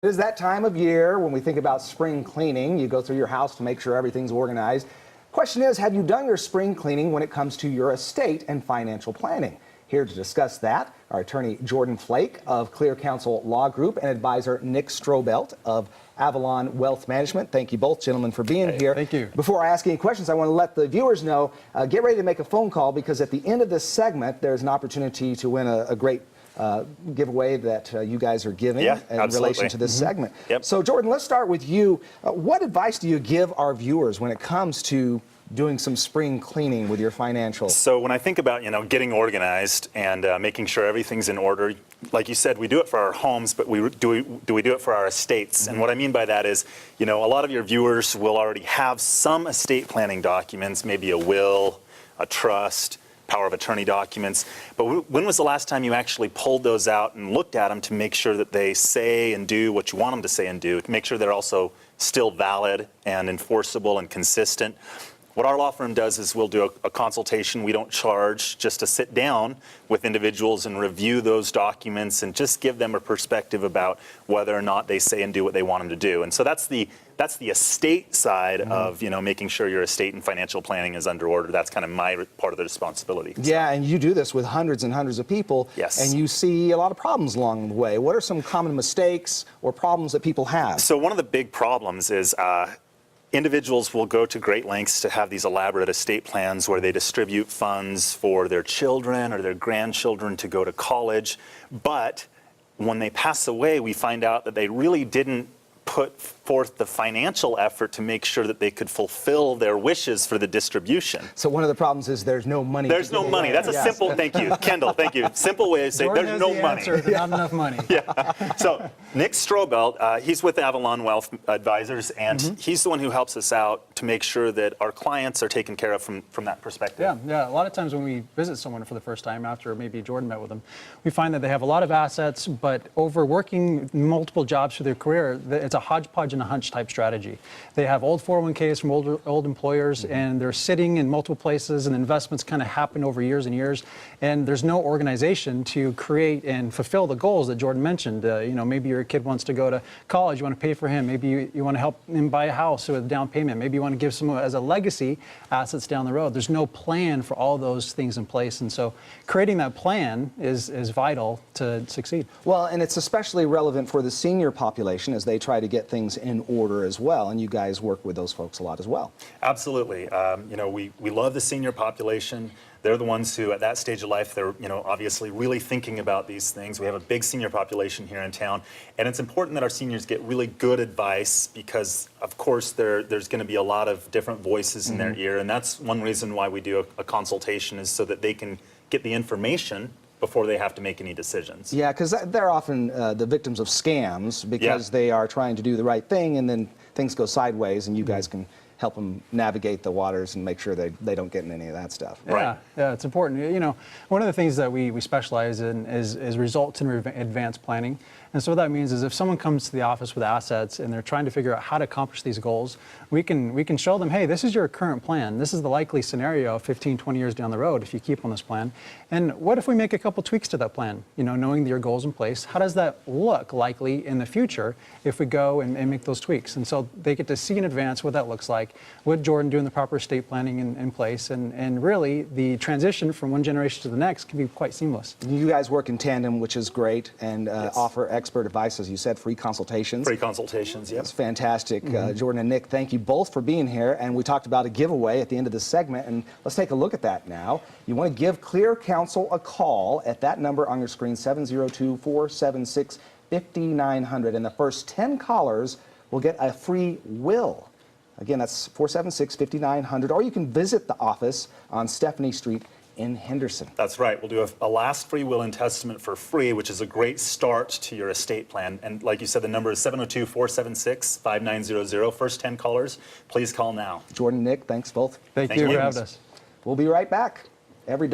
It is that time of year when we think about spring cleaning. You go through your house to make sure everything's organized. Question is, have you done your spring cleaning when it comes to your estate and financial planning? Here to discuss that, our attorney Jordan Flake of Clear Counsel Law Group and advisor Nick Strobelt of Avalon Wealth Management. Thank you both, gentlemen, for being here. Thank you. Before I ask any questions, I want to let the viewers know, get ready to make a phone call because at the end of this segment, there's an opportunity to win a great giveaway that you guys are giving in relation to this segment. Yep. So, Jordan, let's start with you. What advice do you give our viewers when it comes to doing some spring cleaning with your financials? So when I think about, getting organized and making sure everything's in order, like you said, we do it for our homes, but do we do it for our estates? And what I mean by that is, a lot of your viewers will already have some estate planning documents, maybe a will, a trust, power of attorney documents. But when was the last time you actually pulled those out and looked at them to make sure that they say and do what you want them to say and do, to make sure they're also still valid and enforceable and consistent? What our law firm does is we'll do a consultation. We don't charge, just to sit down with individuals and review those documents and just give them a perspective about whether or not they say and do what they want them to do. And so that's the estate side of making sure your estate and financial planning is under order. That's kind of my part of the responsibility. Yeah, and you do this with hundreds and hundreds of people. Yes. And you see a lot of problems along the way. What are some common mistakes or problems that people have? So one of the big problems is individuals will go to great lengths to have these elaborate estate plans where they distribute funds for their children or their grandchildren to go to college. But when they pass away, we find out that they really didn't put forth the financial effort to make sure that they could fulfill their wishes for the distribution. So one of the problems is there's no money. There's no money. That's a simple, thank you, Kendall, thank you. Simple way to say there's no money. There's not enough money. Yeah. So Nick Strobelt, he's with Avalon Wealth Advisors, and he's the one who helps us out to make sure that our clients are taken care of from that perspective. Yeah. A lot of times when we visit someone for the first time after maybe Jordan met with them, we find that they have a lot of assets, but over working multiple jobs for their career, it's a hodgepodge and a hunch type strategy. They have old 401ks from old employers, and they're sitting in multiple places, and investments kind of happen over years and years, and there's no organization to create and fulfill the goals that Jordan mentioned. Maybe your kid wants to go to college, you want to pay for him, maybe you want to help him buy a house with a down payment, maybe you want to give some as a legacy assets down the road. There's no plan for all those things in place, and so creating that plan is vital to succeed. Well, and it's especially relevant for the senior population as they try to get things in order as well, and you guys work with those folks a lot as well. Absolutely. We love the senior population. They're the ones who, at that stage of life, they're obviously really thinking about these things. We have a big senior population here in town, and it's important that our seniors get really good advice because, of course, there's going to be a lot of different voices in their ear, and that's one reason why we do a consultation, is so that they can get the information before they have to make any decisions. Yeah, because they're often the victims of scams because they are trying to do the right thing and then things go sideways, and you guys can help them navigate the waters and make sure they don't get in any of that stuff. Right. Yeah, it's important. One of the things that we specialize in is results in advanced planning. And so what that means is if someone comes to the office with assets and they're trying to figure out how to accomplish these goals, we can show them, hey, this is your current plan. This is the likely scenario 15, 20 years down the road if you keep on this plan. And what if we make a couple tweaks to that plan? Knowing your goals in place, how does that look likely in the future if we go and make those tweaks? And so they get to see in advance what that looks like, with Jordan doing the proper estate planning in place, and really the transition from one generation to the next can be quite seamless. You guys work in tandem, which is great, and offer expert advice, as you said, free consultations. Free consultations, yes. That's fantastic. Jordan and Nick, thank you both for being here, and we talked about a giveaway at the end of this segment, and let's take a look at that now. You want to give Clear Counsel a call at that number on your screen, 702-476-5900, and the first 10 callers will get a free will. Again, that's 476-5900, or you can visit the office on Stephanie Street in Henderson. That's right. We'll do a last free will and testament for free, which is a great start to your estate plan. And like you said, the number is 702-476-5900. First 10 callers, please call now. Jordan, Nick, thanks both. Thank you for having us. We'll be right back. Every